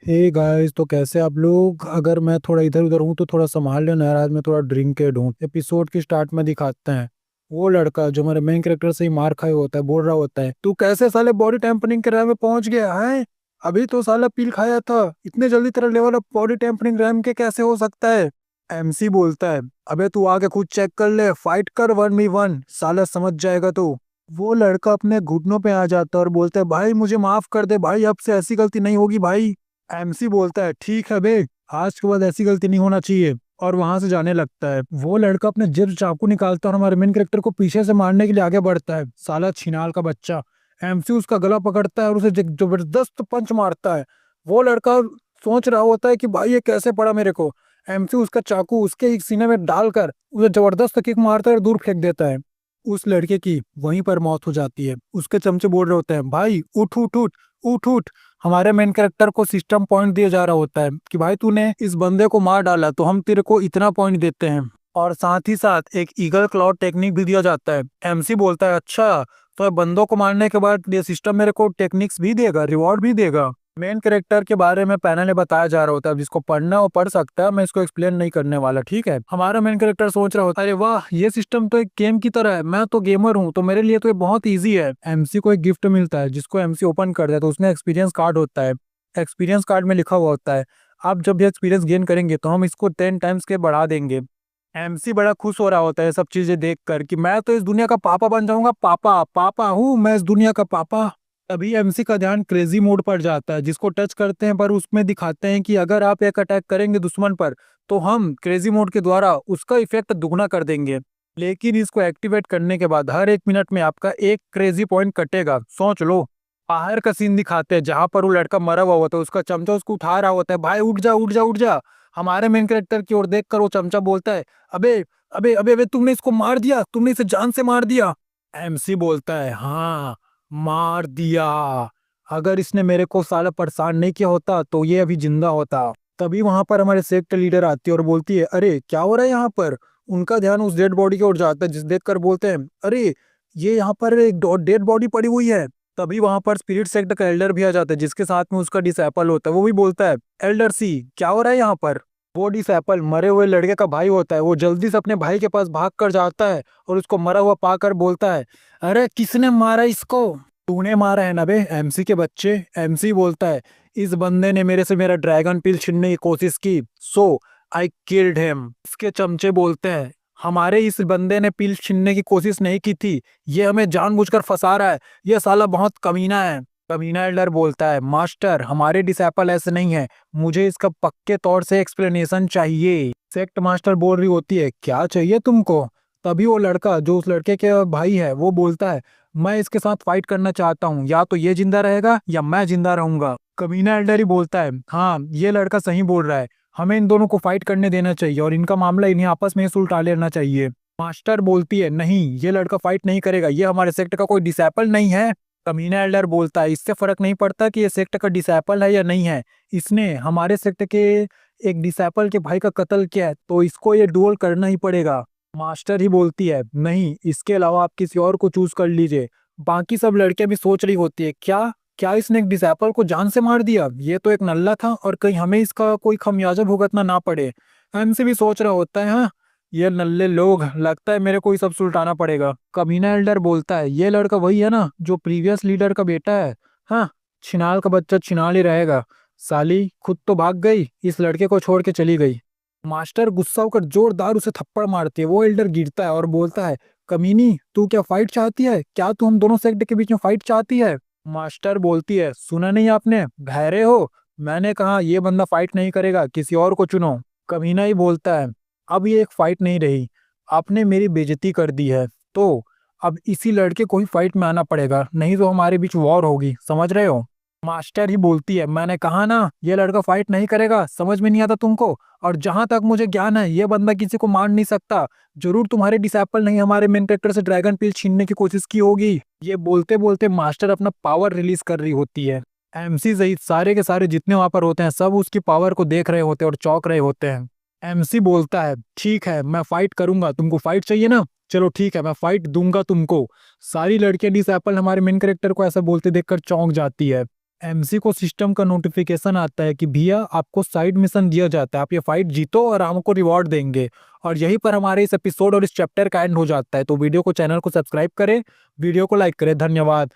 Hey guys, तो कैसे आप लोग। अगर मैं थोड़ा इधर उधर हूँ तो थोड़ा संभाल लेना यार। आज मैं थोड़ा ड्रिंकेड हूँ। एपिसोड की स्टार्ट में दिखाते हैं वो लड़का जो हमारे मेन कैरेक्टर से ही मार खाए होता है, बोल रहा होता है, तू कैसे साले बॉडी टेम्परिंग के रैम में पहुंच गया है। अभी तो साला पील खाया था, इतने जल्दी तेरा लेवल ऑफ बॉडी टेम्परिंग रैम के कैसे हो सकता है। एमसी बोलता है, अबे तू आके खुद चेक कर ले, फाइट कर 1v1, साला समझ जाएगा तू। वो लड़का अपने घुटनों पे आ जाता है और बोलता है, भाई मुझे माफ कर दे भाई, अब से ऐसी गलती नहीं होगी भाई। एमसी बोलता है, ठीक है बे, आज के बाद ऐसी गलती नहीं होना चाहिए, और वहां से जाने लगता है। वो लड़का अपने जेब से चाकू निकालता है और हमारे मेन कैरेक्टर को पीछे से मारने के लिए आगे बढ़ता है। साला छिनाल का बच्चा। एमसी उसका गला पकड़ता है और उसे जबरदस्त पंच मारता है। वो लड़का सोच रहा होता है कि भाई ये कैसे पड़ा मेरे को। एमसी उसका चाकू उसके एक सीने में डालकर उसे जबरदस्त किक मारता है और दूर फेंक देता है। उस लड़के की वहीं पर मौत हो जाती है। उसके चमचे बोल रहे होते हैं, भाई उठ उठ उठ उठ उठ। हमारे मेन कैरेक्टर को सिस्टम पॉइंट दिया जा रहा होता है कि भाई तूने इस बंदे को मार डाला तो हम तेरे को इतना पॉइंट देते हैं, और साथ ही साथ एक ईगल क्लॉ टेक्निक भी दिया जाता है। एमसी बोलता है, अच्छा तो ये बंदों को मारने के बाद ये सिस्टम मेरे को टेक्निक्स भी देगा, रिवॉर्ड भी देगा। मेन कैरेक्टर के बारे में पैनल में बताया जा रहा होता है, जिसको पढ़ना है वो पढ़ सकता है, मैं इसको एक्सप्लेन नहीं करने वाला, ठीक है। हमारा मेन कैरेक्टर सोच रहा होता है, अरे वाह ये सिस्टम तो एक गेम की तरह है, मैं तो गेमर हूँ तो मेरे लिए तो ये बहुत ईजी है। एमसी को एक गिफ्ट मिलता है जिसको एमसी ओपन करता है तो उसमें एक्सपीरियंस कार्ड होता है। एक्सपीरियंस कार्ड में लिखा हुआ होता है, आप जब भी एक्सपीरियंस गेन करेंगे तो हम इसको 10 टाइम्स के बढ़ा देंगे। एमसी बड़ा खुश हो रहा होता है सब चीजें देख कर कि मैं तो इस दुनिया का पापा बन जाऊंगा, पापा पापा हूँ मैं इस दुनिया का पापा। तभी एमसी का ध्यान क्रेजी मोड पर जाता है, जिसको टच करते हैं पर उसमें दिखाते हैं कि अगर आप एक अटैक करेंगे दुश्मन पर तो हम क्रेजी मोड के द्वारा उसका इफेक्ट दुगना कर देंगे। लेकिन इसको एक्टिवेट करने के बाद हर 1 मिनट में आपका एक क्रेजी पॉइंट कटेगा, सोच लो। बाहर का सीन दिखाते हैं जहां पर वो लड़का मरा हुआ होता है, उसका चमचा उसको उठा रहा होता है, भाई उठ जा उठ जा उठ जा। हमारे मेन कैरेक्टर की ओर देखकर वो चमचा बोलता है, अबे अबे अबे अबे, तुमने इसको मार दिया, तुमने इसे जान से मार दिया। एमसी बोलता है, हाँ मार दिया। अगर इसने मेरे को साला परेशान नहीं किया होता तो ये अभी जिंदा होता। तभी वहां पर हमारे सेक्टर लीडर आती है और बोलती है, अरे क्या हो रहा है यहाँ पर। उनका ध्यान उस डेड बॉडी की ओर जाता है, जिस देख कर बोलते हैं, अरे ये यहाँ पर एक डेड बॉडी पड़ी हुई है। तभी वहां पर स्पिरिट सेक्टर का एल्डर भी आ जाता है, जिसके साथ में उसका डिसैपल होता है। वो भी बोलता है, एल्डर सी क्या हो रहा है यहाँ पर। वो डिसैपल मरे हुए लड़के का भाई होता है। वो जल्दी से अपने भाई के पास भाग कर जाता है और उसको मरा हुआ पाकर बोलता है, अरे किसने मारा इसको। तूने मारा है ना बे एमसी के बच्चे। एमसी बोलता है, इस बंदे ने मेरे से मेरा ड्रैगन पील छीनने की कोशिश की, सो आई किल्ड हिम। इसके चमचे बोलते हैं, हमारे इस बंदे ने पील छीनने की कोशिश नहीं की थी, ये हमें जानबूझकर फंसा रहा है, ये साला बहुत कमीना है। कमीना एल्डर बोलता है, मास्टर हमारे डिसैपल ऐसे नहीं है, मुझे इसका पक्के तौर से एक्सप्लेनेशन चाहिए। सेक्ट मास्टर बोल रही होती है, क्या चाहिए तुमको। तभी वो लड़का जो उस लड़के के भाई है वो बोलता है, मैं इसके साथ फाइट करना चाहता हूँ, या तो ये जिंदा रहेगा या मैं जिंदा रहूंगा। कमीना एल्डर ही बोलता है, हाँ ये लड़का सही बोल रहा है, हमें इन दोनों को फाइट करने देना चाहिए और इनका मामला इन्हें आपस में सुलझा लेना चाहिए। मास्टर बोलती है, नहीं ये लड़का फाइट नहीं करेगा, ये हमारे सेक्ट का कोई डिसैपल नहीं है। कमीना एल्डर बोलता है, इससे फर्क नहीं पड़ता कि ये सेक्ट का डिसैपल है या नहीं है, इसने हमारे सेक्ट के एक डिसैपल के भाई का कत्ल किया है तो इसको ये डुएल करना ही पड़ेगा। मास्टर ही बोलती है, नहीं इसके अलावा आप किसी और को चूज कर लीजिए। बाकी सब लड़कियां भी सोच रही होती है, क्या क्या इसने एक डिसैपल को जान से मार दिया, ये तो एक नल्ला था और कहीं हमें इसका कोई खमियाजा भुगतना ना पड़े। एमसी भी सोच रहा होता है, हाँ ये नल्ले लोग, लगता है मेरे को ही सब सुलटाना पड़ेगा। कमीना एल्डर बोलता है, ये लड़का वही है ना जो प्रीवियस लीडर का बेटा है, हाँ छिनाल का बच्चा छिनाल ही रहेगा। साली खुद तो भाग गई, इस लड़के को छोड़ के चली गई। मास्टर गुस्सा होकर जोरदार उसे थप्पड़ मारती है। वो एल्डर गिरता है और बोलता है, कमीनी तू क्या फाइट चाहती है, क्या तू हम दोनों सेक्ट के बीच में फाइट चाहती है। मास्टर बोलती है, सुना नहीं आपने, बहरे हो, मैंने कहा ये बंदा फाइट नहीं करेगा, किसी और को चुनो। कमीना ही बोलता है, अब ये एक फाइट नहीं रही, आपने मेरी बेइज्जती कर दी है, तो अब इसी लड़के को ही फाइट में आना पड़ेगा, नहीं तो हमारे बीच वॉर होगी, समझ रहे हो। मास्टर ही बोलती है, मैंने कहा ना ये लड़का फाइट नहीं करेगा, समझ में नहीं आता तुमको। और जहां तक मुझे ज्ञान है ये बंदा किसी को मार नहीं सकता, जरूर तुम्हारे डिसैपल नहीं हमारे मेन कैरेक्टर से ड्रैगन पील छीनने की कोशिश की होगी। ये बोलते बोलते मास्टर अपना पावर रिलीज कर रही होती है। एमसी सहित सारे के सारे जितने वहां पर होते हैं सब उसकी पावर को देख रहे होते हैं और चौंक रहे होते हैं। एमसी बोलता है, ठीक है मैं फाइट करूंगा, तुमको फाइट चाहिए ना, चलो ठीक है मैं फाइट दूंगा तुमको। सारी लड़कियां डिसैपल हमारे मेन कैरेक्टर को ऐसा बोलते देखकर चौंक जाती है। एमसी को सिस्टम का नोटिफिकेशन आता है कि भैया आपको साइड मिशन दिया जाता है, आप ये फाइट जीतो और हमको रिवॉर्ड देंगे। और यहीं पर हमारे इस एपिसोड और इस चैप्टर का एंड हो जाता है। तो वीडियो को, चैनल को सब्सक्राइब करें, वीडियो को लाइक करें। धन्यवाद।